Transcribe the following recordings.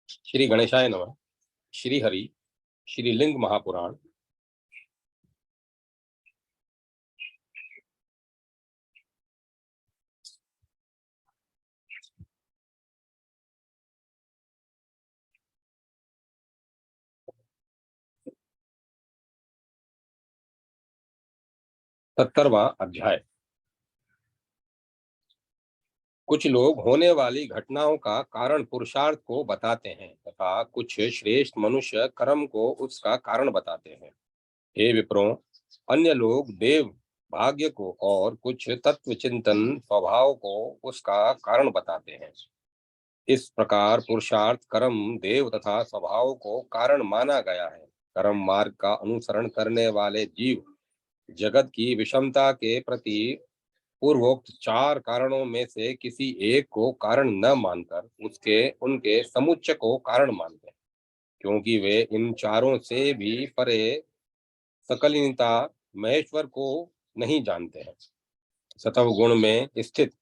श्री गणेशाय नमः। श्री हरि श्री लिंग महापुराण। सत्तरवां अध्याय। कुछ लोग होने वाली घटनाओं का कारण पुरुषार्थ को बताते हैं तथा कुछ श्रेष्ठ मनुष्य कर्म को उसका कारण बताते हैं। हे विप्रों, अन्य लोग देव भाग्य को और कुछ तत्व चिंतन स्वभाव को उसका कारण बताते हैं। इस प्रकार पुरुषार्थ, कर्म, देव तथा स्वभाव को कारण माना गया है। कर्म मार्ग का अनुसरण करने वाले जीव जगत की विषमता के प्रति पूर्वोक्त चार कारणों में से किसी एक को कारण न मानकर उसके उनके समुच्चय को कारण मानते हैं, क्योंकि वे इन चारों से भी परे सकलिनता महेश्वर को नहीं जानते हैं। सतव गुण में स्थित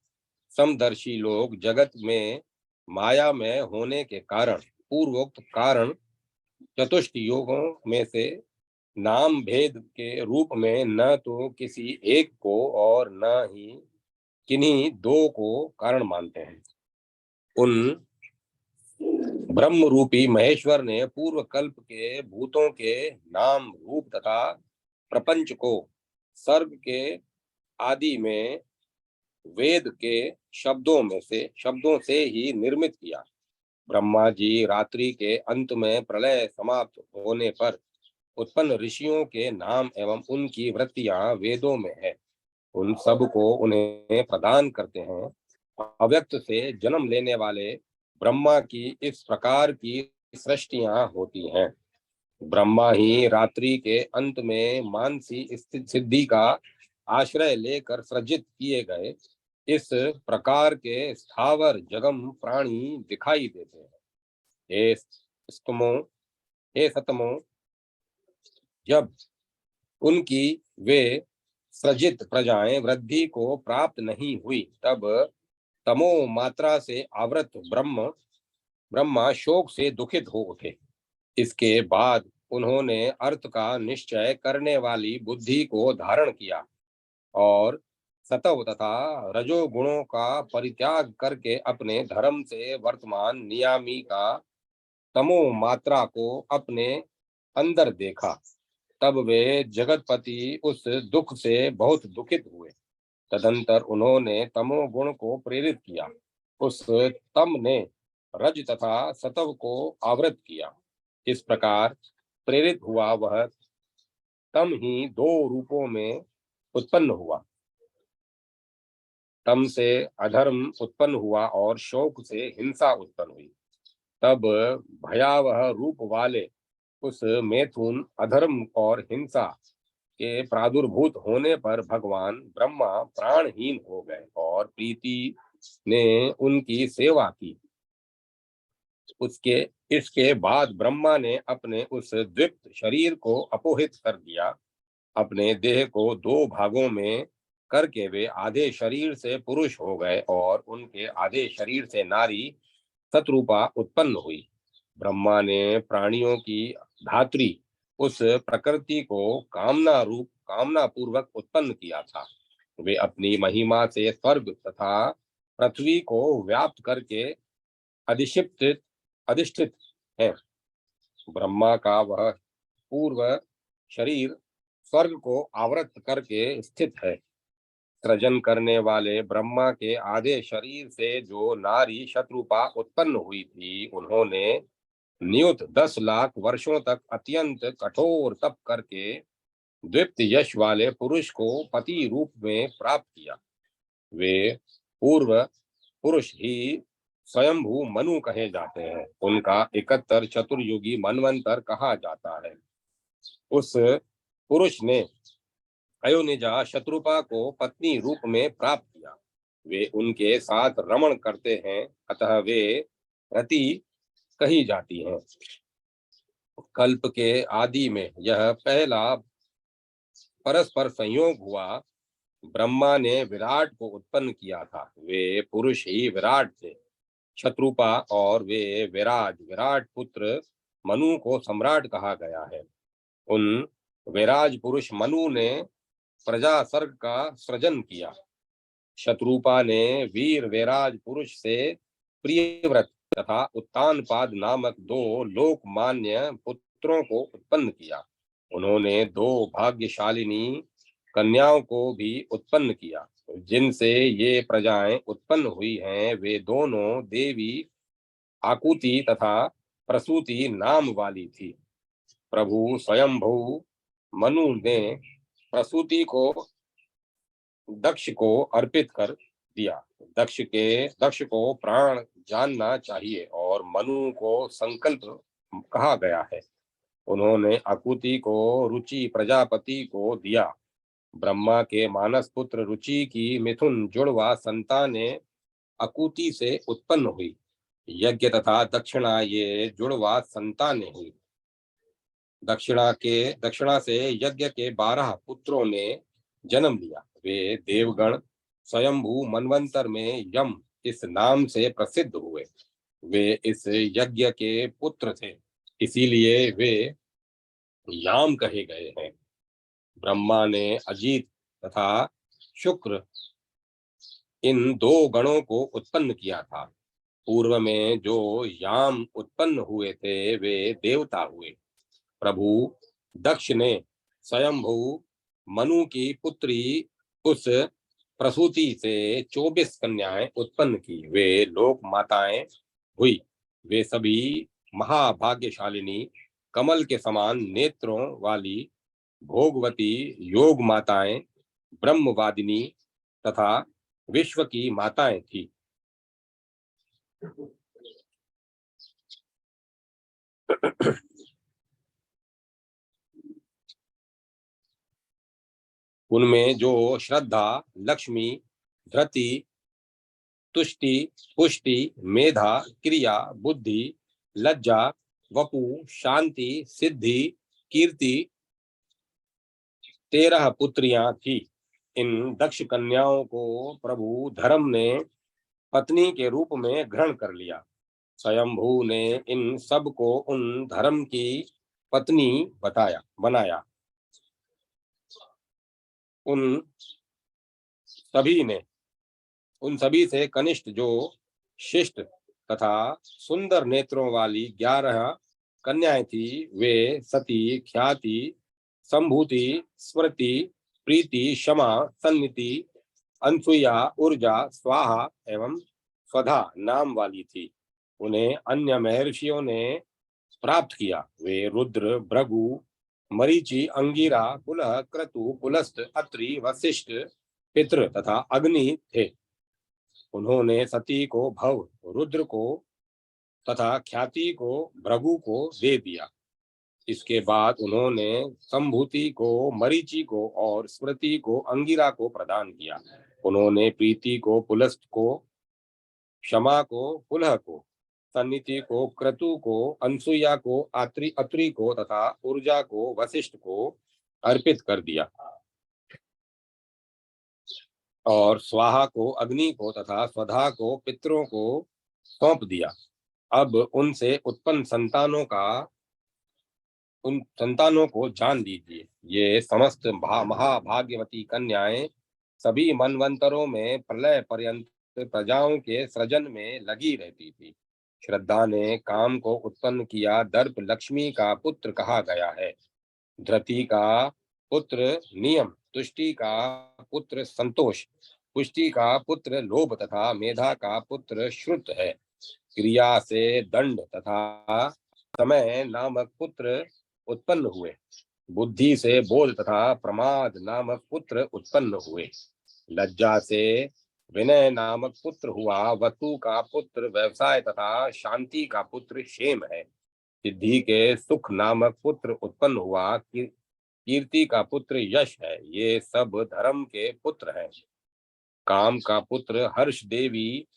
समदर्शी लोग जगत में माया में होने के कारण पूर्वोक्त कारण चतुष्ट योगों में से नाम भेद के रूप में न तो किसी एक को और न ही किन्हीं दो को कारण मानते हैं। उन ब्रह्म रूपी महेश्वर ने पूर्व कल्प के भूतों के नाम रूप तथा प्रपंच को सर्ग के आदि में वेद के शब्दों से ही निर्मित किया। ब्रह्मा जी रात्रि के अंत में प्रलय समाप्त होने पर उत्पन्न ऋषियों के नाम एवं उनकी वृत्तियां वेदों में है। उन सब को उन्हें प्रदान करते हैं। अव्यक्त से जन्म लेने वाले ब्रह्मा की इस प्रकार की सृष्टियां होती हैं। ब्रह्मा ही रात्रि के अंत में मानसी स्थित सिद्धि का आश्रय लेकर सृजित किए गए इस प्रकार के स्थावर जगम प्राणी दिखाई देते हैं। हे स्तमो, हे सतमो, जब उनकी वे सृजित प्रजाएं वृद्धि को प्राप्त नहीं हुई तब तमो मात्रा से आवृत ब्रह्मा शोक से दुखित हो उठे। इसके बाद उन्होंने अर्थ का निश्चय करने वाली बुद्धि को धारण किया और सतव तथा रजो गुणों का परित्याग करके अपने धर्म से वर्तमान नियामी का तमो मात्रा को अपने अंदर देखा। तब वे जगतपति उस दुख से बहुत दुखित हुए। तदंतर उन्होंने तमो गुण को प्रेरित किया। उस तम ने रज तथा सतव को आवृत किया। इस प्रकार प्रेरित हुआ वह तम ही दो रूपों में उत्पन्न हुआ। तम से अधर्म उत्पन्न हुआ और शोक से हिंसा उत्पन्न हुई। तब भयावह रूप वाले उस मैथुन, अधर्म और हिंसा के प्रादुर्भूत होने पर भगवान ब्रह्मा प्राणहीन हो गए और प्रीति ने उनकी सेवा की। उसके इसके बाद ब्रह्मा ने अपने उस द्विप्त शरीर को अपोहित कर दिया। अपने देह को दो भागों में करके वे आधे शरीर से पुरुष हो गए और उनके आधे शरीर से नारी सतरूपा उत्पन्न हुई। ब्रह्मा ने प्राणियों की धात्री उस प्रकृति को कामना पूर्वक उत्पन्न किया था। वे अपनी महिमा से स्वर्ग तथा पृथ्वी को व्याप्त करके अधिष्ठित अधिष्ठित हैं। ब्रह्मा का वह पूर्व शरीर स्वर्ग को आवृत करके स्थित है। सृजन करने वाले ब्रह्मा के आधे शरीर से जो नारी शत्रुपा उत्पन्न हुई थी, उन्होंने नियुत 10 लाख वर्षों तक अत्यंत कठोर तप करके द्विप्त यश वाले पुरुष को पति रूप में प्राप्त किया। वे पूर्व पुरुष ही स्वयंभू मनु कहे जाते हैं। उनका 71 चतुर्युगी मनवंतर कहा जाता है। उस पुरुष ने अयोनिजा शत्रुपा को पत्नी रूप में प्राप्त किया। वे उनके साथ रमण करते हैं, अतः वे रति कही जाती हैं। कल्प के आदि में यह पहला परस्पर संयोग हुआ। ब्रह्मा ने विराट को उत्पन्न किया था। वे पुरुष ही विराट थे। शत्रुपा और वे विराज विराट पुत्र मनु को सम्राट कहा गया है। उन विराज पुरुष मनु ने प्रजा सर्ग का सृजन किया। शत्रुपा ने वीर विराज पुरुष से प्रियव्रत तथा उत्तानपाद नामक दो लोकमान्य पुत्रों को उत्पन्न किया। उन्होंने दो भाग्यशालिनी कन्याओं को भी उत्पन्न किया। जिनसे ये प्रजाएं उत्पन्न हुई हैं वे दोनों देवी आकुति तथा प्रसूति नाम वाली थी। प्रभु स्वयंभू मनु ने प्रसूति को दक्ष को अर्पित कर दिया। दक्ष को प्राण जानना चाहिए और मनु को संकल्प कहा गया है। उन्होंने आकुति को रुचि प्रजापति को दिया। ब्रह्मा के मानस पुत्र रुचि की मिथुन जुड़वा संतानें आकुति से उत्पन्न हुई। यज्ञ तथा दक्षिणा ये जुड़वा संतानें हुई। दक्षिणा से यज्ञ के 12 पुत्रों ने जन्म लिया। वे देवगण स्वयंभू मनवंतर में यम इस नाम से प्रसिद्ध हुए। वे इस यज्ञ के पुत्र थे, इसीलिए वे याम कहे गए हैं। ब्रह्मा ने अजीत तथा शुक्र इन दो गणों को उत्पन्न किया था। पूर्व में जो याम उत्पन्न हुए थे वे देवता हुए। प्रभु दक्ष ने स्वयंभू मनु की पुत्री उस प्रसूति से 24 कन्याएं उत्पन्न की। वे लोक माताएं हुई। वे सभी महाभाग्यशालिनी कमल के समान नेत्रों वाली भोगवती योग माताएं ब्रह्मवादिनी तथा विश्व की माताएं थी। उनमें जो श्रद्धा लक्ष्मी धृति तुष्टि पुष्टि मेधा क्रिया बुद्धि लज्जा वपु शांति सिद्धि कीर्ति 13 पुत्रियां थी। इन दक्ष कन्याओं को प्रभु धर्म ने पत्नी के रूप में ग्रहण कर लिया। स्वयंभू ने इन सब को उन धर्म की पत्नी बनाया। उन सभी से कनिष्ठ जो शिष्ट तथा सुंदर नेत्रों वाली 11 कन्याएं थी वे सती ख्याति संभूति स्मृति प्रीति क्षमा सन्निति अनसुया ऊर्जा स्वाहा एवं स्वधा नाम वाली थी। उन्हें अन्य महर्षियों ने प्राप्त किया। वे रुद्र भृगु मरीचि अंगिरा कुलह क्रतु पुलस्त अत्रि वशिष्ठ पितृ तथा अग्नि थे। उन्होंने सती को भव रुद्र को तथा ख्याति को भृगु को दे दिया। इसके बाद उन्होंने संभूति को मरीचि को और स्मृति को अंगिरा को प्रदान किया। उन्होंने प्रीति को पुलस्त को क्षमा को पुलह को सन्निधि को क्रतु को अनसुया को अत्रि को तथा ऊर्जा को वशिष्ठ को अर्पित कर दिया और स्वाहा को अग्नि को तथा स्वधा को पितरों को सौंप दिया। अब उनसे उत्पन्न उन संतानों को जान लीजिए। ये समस्त महाभाग्यवती कन्याएं सभी मनवंतरों में प्रलय पर्यंत प्रजाओं के सृजन में लगी रहती थी। श्रद्धा ने काम को उत्पन्न किया। दर्प लक्ष्मी का पुत्र कहा गया है। धृति का पुत्र नियम, तुष्टि का पुत्र संतोष, पुष्टि का पुत्र लोभ तथा मेधा का पुत्र श्रुत है। क्रिया से दंड तथा समय नामक पुत्र उत्पन्न हुए। बुद्धि से बोध तथा प्रमाद नामक पुत्र उत्पन्न हुए। लज्जा से विनय नामक पुत्र हुआ। वतु का पुत्र व्यवसाय तथा शांति का पुत्र क्षेम है। सिद्धि के सुख नामक पुत्र उत्पन्न हुआ। कीर्ति का पुत्र यश है। ये सब धर्म के पुत्र हैं। काम का पुत्र हर्ष देवी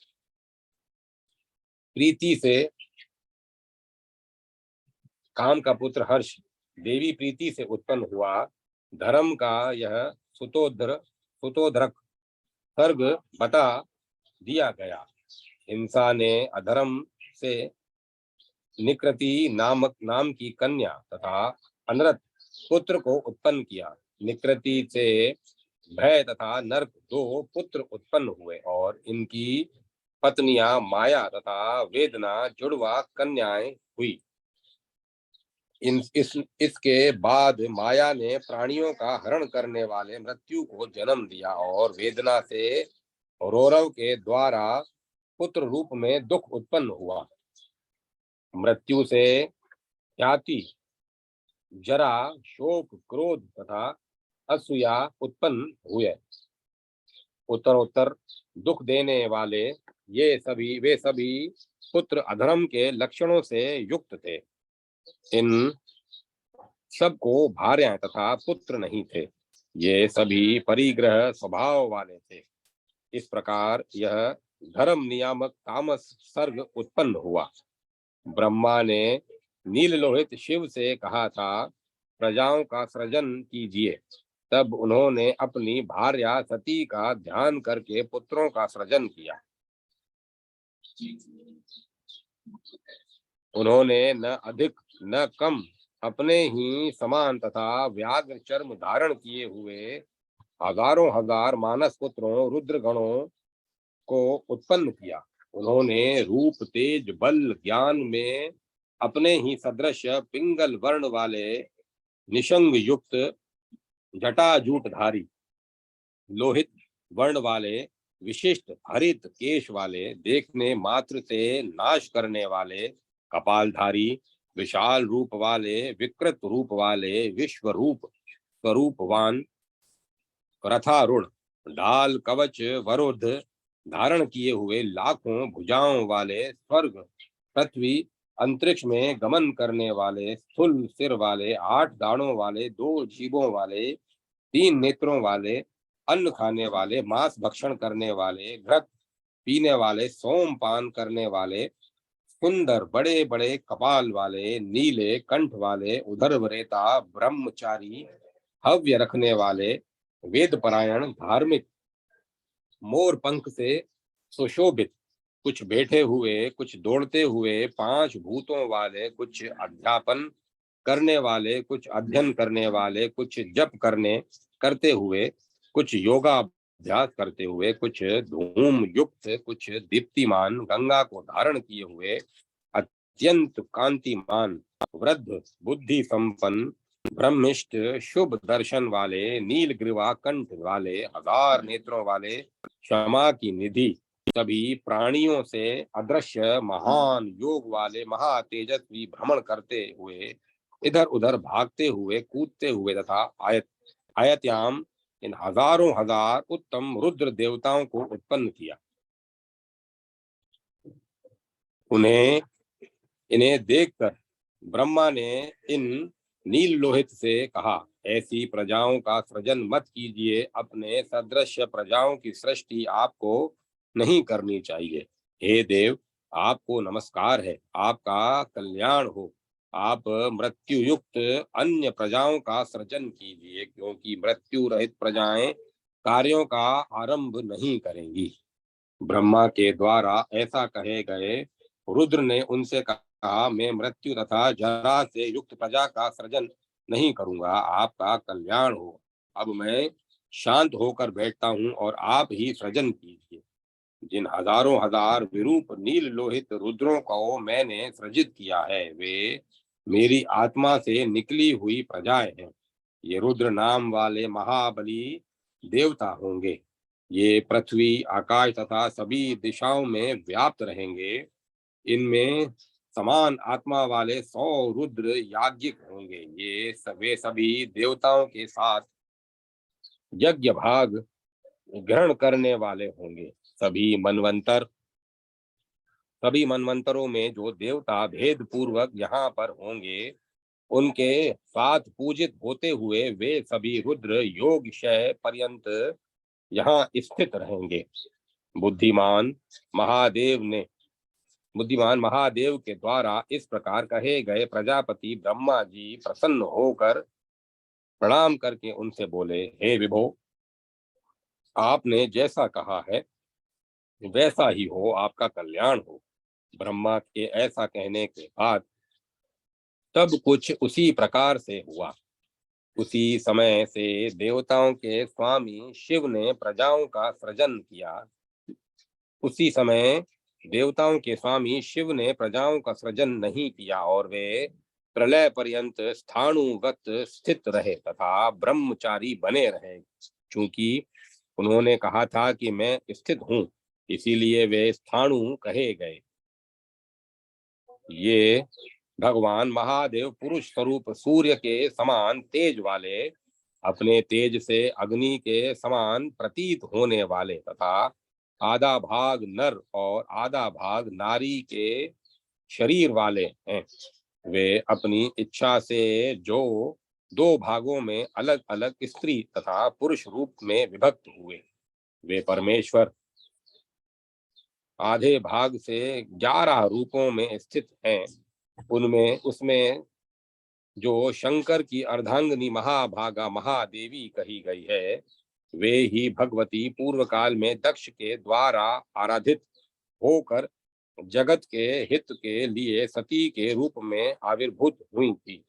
प्रीति से उत्पन्न हुआ। धर्म का यह सुतोधरक सर्ग बता दिया गया। हिंसा ने अधर्म से निकृति नाम की कन्या तथा अनरत पुत्र को उत्पन्न किया। निकृति से भय तथा नरक दो पुत्र उत्पन्न हुए और इनकी पत्नियां माया तथा वेदना जुड़वा कन्याएं हुई। इसके बाद माया ने प्राणियों का हरण करने वाले मृत्यु को जन्म दिया और वेदना से रौरव के द्वारा पुत्र रूप में दुख उत्पन्न हुआ। मृत्यु से ख्याति, जरा, शोक, क्रोध तथा असूया उत्पन्न हुए। उत्तर उत्तर दुख देने वाले वे सभी पुत्र अधर्म के लक्षणों से युक्त थे। इन सबको भार्याएं तथा पुत्र नहीं थे। ये सभी परिग्रह स्वभाव वाले थे। इस प्रकार यह धर्म नियामक तामस सर्ग उत्पन्न हुआ। ब्रह्मा ने नील लोहित शिव से कहा था, प्रजाओं का सृजन कीजिए। तब उन्होंने अपनी भार्या सती का ध्यान करके पुत्रों का सृजन किया। उन्होंने न अधिक न कम अपने ही समान तथा व्याघ्र चर्म धारण किए हुए हजारों हजार मानस पुत्रों रुद्र गणों को उत्पन्न किया। उन्होंने रूप, तेज, बल, ज्ञान में अपने ही सदृश पिंगल वर्ण वाले निशंग युक्त जटाजूटधारी, लोहित वर्ण वाले, विशिष्ट हरित केश वाले, देखने मात्र से नाश करने वाले, कपालधारी, विशाल रूप वाले, विकृत रूप वाले, विश्व रूप स्वरूपवान, रथारूढ़, ढाल, कवच, वरुद्ध धारण किए हुए, लाखों भुजाओं वाले, स्वर्ग, पृथ्वी, अंतरिक्ष में गमन करने वाले, स्थूल सिर वाले, 8 दाढ़ों वाले, 2 जीभों वाले, 3 नेत्रों वाले, अन्न खाने वाले, मांस भक्षण करने वाले, घृत पीने वाले, सोम पान करने वाले, सुंदर बड़े बड़े कपाल वाले, नीले कंठ वाले, उधर वरेता, ब्रह्मचारी, हव्य रखने वाले, वेद परायण, धार्मिक, मोर पंख से सुशोभित, कुछ बैठे हुए, कुछ दौड़ते हुए, 5 भूतों वाले, कुछ अध्यापन करने वाले, कुछ अध्ययन करने वाले, कुछ जप करते हुए, कुछ योगाभ्यास करते हुए, कुछ धूम युक्त, कुछ दीप्तिमान, गंगा को धारण किए हुए, अत्यंत कांतिमान, वृद्ध, बुद्धि संपन्न, ब्रह्मिष्ठ, शुभ दर्शन वाले, नील ग्रीवा कंठ वाले, 1000 नेत्रों वाले, क्षमा की निधि, सभी प्राणियों से अदृश्य महान योग वाले, महा तेजस्वी, भ्रमण करते हुए, इधर उधर भागते हुए, कूदते हुए तथा आयत्याम इन हजारों हजार उत्तम रुद्र देवताओं को उत्पन्न किया। इन्हें देखकर ब्रह्मा ने इन नील लोहित से कहा, ऐसी प्रजाओं का सृजन मत कीजिए। अपने सदृश प्रजाओं की सृष्टि आपको नहीं करनी चाहिए। हे देव, आपको नमस्कार है, आपका कल्याण हो। आप मृत्यु युक्त अन्य प्रजाओं का सृजन कीजिए, क्योंकि मृत्यु रहित प्रजाएं कार्यों का आरंभ नहीं करेंगी। ब्रह्मा के द्वारा ऐसा कहे गए रुद्र ने उनसे कहा, मैं मृत्यु तथा जरा से युक्त प्रजा का सृजन नहीं करूंगा। आपका कल्याण हो। अब मैं शांत होकर बैठता हूँ और आप ही सृजन कीजिए। जिन हजारों हजार विरूप नील लोहित रुद्रों को मैंने सृजित किया है, वे मेरी आत्मा से निकली हुई प्रजाएं हैं। ये रुद्र नाम वाले महाबली देवता होंगे। ये पृथ्वी, आकाश तथा सभी दिशाओं में व्याप्त रहेंगे। इनमें समान आत्मा वाले 100 रुद्र याज्ञिक होंगे। वे सभी देवताओं के साथ यज्ञ भाग ग्रहण करने वाले होंगे। सभी मनवंतरों में जो देवता भेद पूर्वक यहाँ पर होंगे, उनके साथ पूजित होते हुए वे सभी रुद्र योग क्षय पर्यंत यहाँ स्थित रहेंगे। बुद्धिमान महादेव के द्वारा इस प्रकार कहे गए प्रजापति ब्रह्मा जी प्रसन्न होकर प्रणाम करके उनसे बोले, हे विभो, आपने जैसा कहा है वैसा ही हो, आपका कल्याण हो। ब्रह्मा के ऐसा कहने के बाद तब कुछ उसी प्रकार से हुआ। उसी समय से देवताओं के स्वामी शिव ने प्रजाओं का सृजन किया। उसी समय देवताओं के स्वामी शिव ने प्रजाओं का सृजन नहीं किया और वे प्रलय पर्यंत स्थाणुवत स्थित रहे तथा ब्रह्मचारी बने रहे। क्योंकि उन्होंने कहा था कि मैं स्थित हूँ, इसीलिए वे स्थाणु कहे गए। ये भगवान महादेव पुरुष स्वरूप सूर्य के समान तेज वाले, अपने तेज से अग्नि के समान प्रतीत होने वाले तथा आधा भाग नर और आधा भाग नारी के शरीर वाले हैं। वे अपनी इच्छा से जो दो भागों में अलग अलग स्त्री तथा पुरुष रूप में विभक्त हुए, वे परमेश्वर आधे भाग से 11 रूपों में स्थित हैं। उनमें उसमें जो शंकर की अर्धांगिनी महाभागा महादेवी कही गई है, वे ही भगवती पूर्व काल में दक्ष के द्वारा आराधित होकर जगत के हित के लिए सती के रूप में आविर्भूत हुई थी।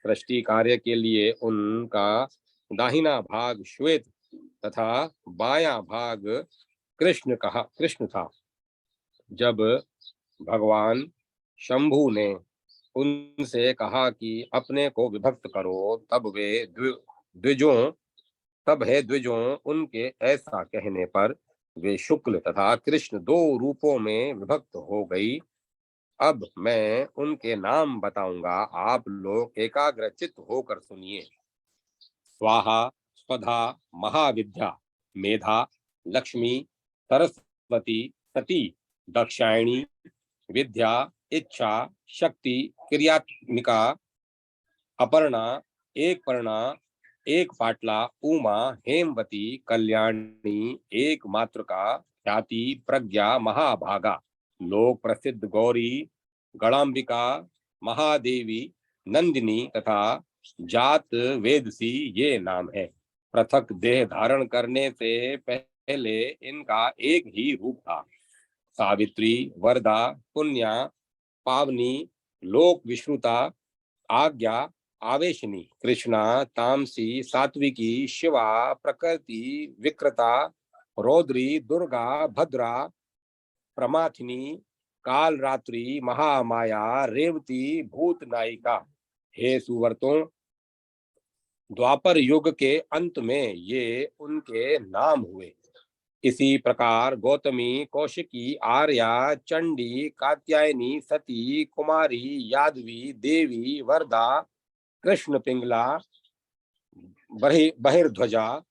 सृष्टि कार्य के लिए उनका दाहिना भाग श्वेत तथा बायां भाग कृष्ण था। जब भगवान शंभु ने उनसे कहा कि अपने को विभक्त करो, द्विजों द्विजों उनके ऐसा कहने पर वे शुक्ल तथा कृष्ण दो रूपों में विभक्त हो गई। अब मैं उनके नाम बताऊंगा, आप लोग एकाग्रचित्त होकर सुनिए। स्वाहा, स्वधा, महाविद्या, मेधा, लक्ष्मी, सरस्वती, सती, दक्षायणी, विद्या, इच्छा, शक्ति, क्रियात्मिका, अपर्णा, एक पर्णा, एक पाटला, उमा, हेमवती, कल्याणी, एक मातृका, ख्याति, प्रज्ञा, महाभागा, लोक प्रसिद्ध गौरी, गणाम्बिका, महादेवी, नंदिनी तथा जात वेदसी ये नाम है। पृथक देह धारण करने से पहले इनका एक ही रूप था। सावित्री, वरदा, पुण्या, पावनी, लोक विश्रुता, आज्ञा, आवेशनी, कृष्णा, तामसी, सात्विकी, शिवा, प्रकृति विकृता, रौद्री, दुर्गा, भद्रा, प्रमाथिनी, काल रात्रि, महामाया, रेवती, भूत नायिका। हे सुवर्तों, द्वापर युग के अंत में ये उनके नाम हुए। इसी प्रकार गौतमी, कौशिकी, आर्या, चंडी, कात्यायनी, सती, कुमारी, यादवी, देवी, वरदा, कृष्ण पिंगला, बहिर्ध्वजा,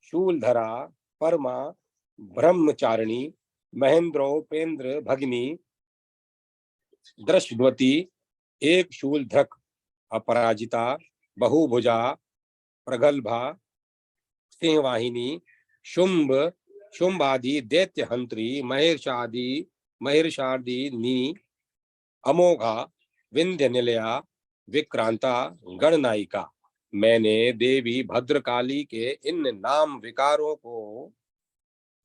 शूलधरा, परमा, ब्रह्मचारिणी, महेंद्रोपेंद्र भगिनी, दृष्टवती, एक शूलधक, अपराजिता, बहुभुजा, प्रगल्भा, सिंहवाहिनी, शुंभ, शुंभादि दैत्य हंत्री, महिर्षादिनी, अमोघा, विंध्य निलया, विक्रांता, गणनायिका। मैंने देवी भद्रकाली के इन नाम विकारों को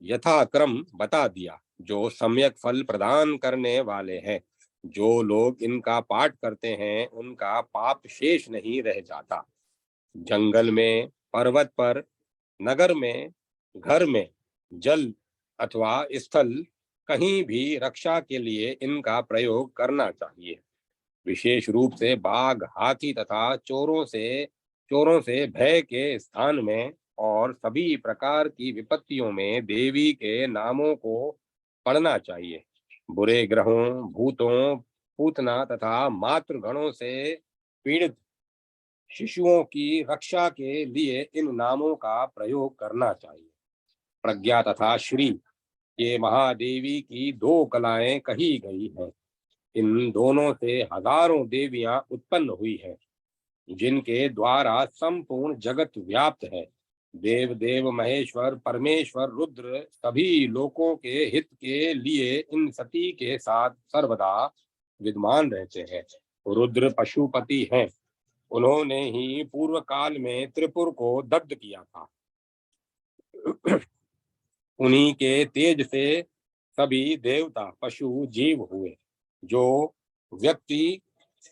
यथाक्रम बता दिया, जो सम्यक फल प्रदान करने वाले हैं। जो लोग इनका पाठ करते हैं उनका पाप शेष नहीं रह जाता। जंगल में, पर्वत पर, नगर में, घर में, जल अथवा स्थल, कहीं भी रक्षा के लिए इनका प्रयोग करना चाहिए। विशेष रूप से बाघ, हाथी तथा चोरों से भय के स्थान में और सभी प्रकार की विपत्तियों में देवी के नामों को पढ़ना चाहिए। बुरे ग्रहों, भूतों, पूतना तथा मातृगणों से पीड़ित शिशुओं की रक्षा के लिए इन नामों का प्रयोग करना चाहिए। प्रज्ञा तथा श्री, ये महादेवी की दो कलाएं कही गई हैं। इन दोनों से हजारों देवियां उत्पन्न हुई हैं, जिनके द्वारा संपूर्ण जगत व्याप्त है। देव देव महेश्वर परमेश्वर रुद्र सभी लोकों के हित के लिए इन सती के साथ सर्वदा विद्यमान रहते हैं। रुद्र पशुपति हैं। उन्होंने ही पूर्व काल में त्रिपुर को दग्ध किया था। उन्हीं के तेज से सभी देवता पशु जीव हुए, जो व्यक्ति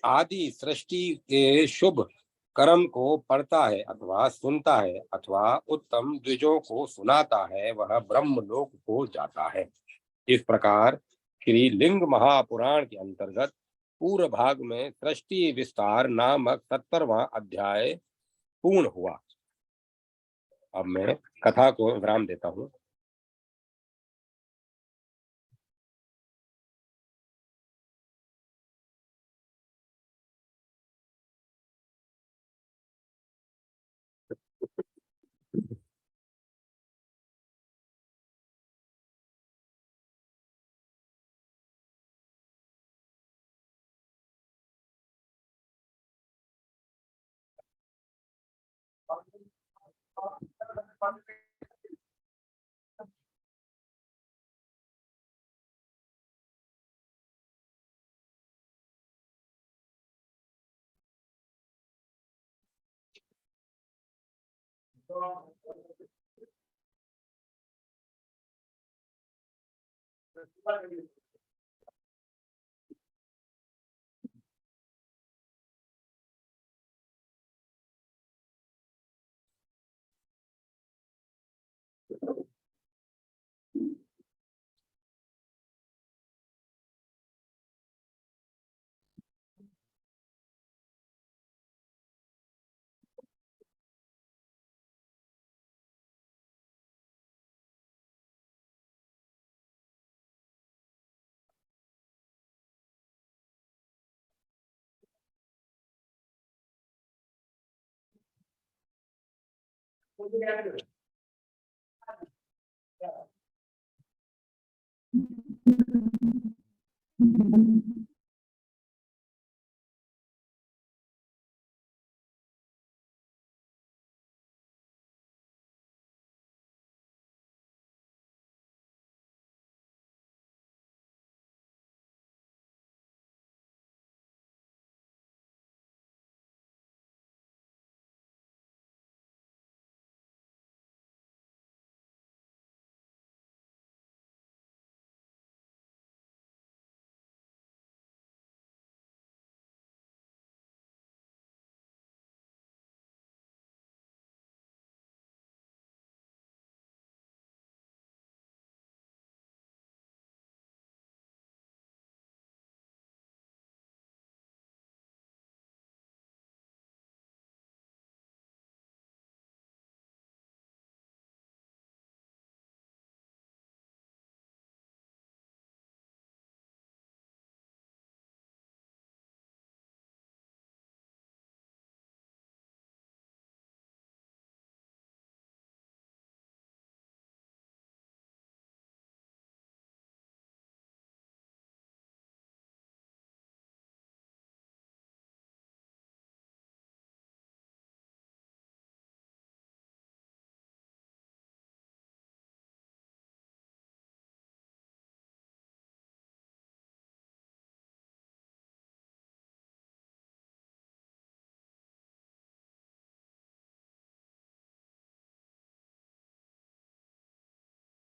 आदि सृष्टि के शुभ कर्म को पढ़ता है अथवा सुनता है अथवा उत्तम द्विजों को सुनाता है, वह ब्रह्मलोक को जाता है। इस प्रकार श्री लिंग महापुराण के अंतर्गत पूर्व भाग में सृष्टि विस्तार नामक 70वां अध्याय पूर्ण हुआ। अब मैं कथा को विराम देता हूँ।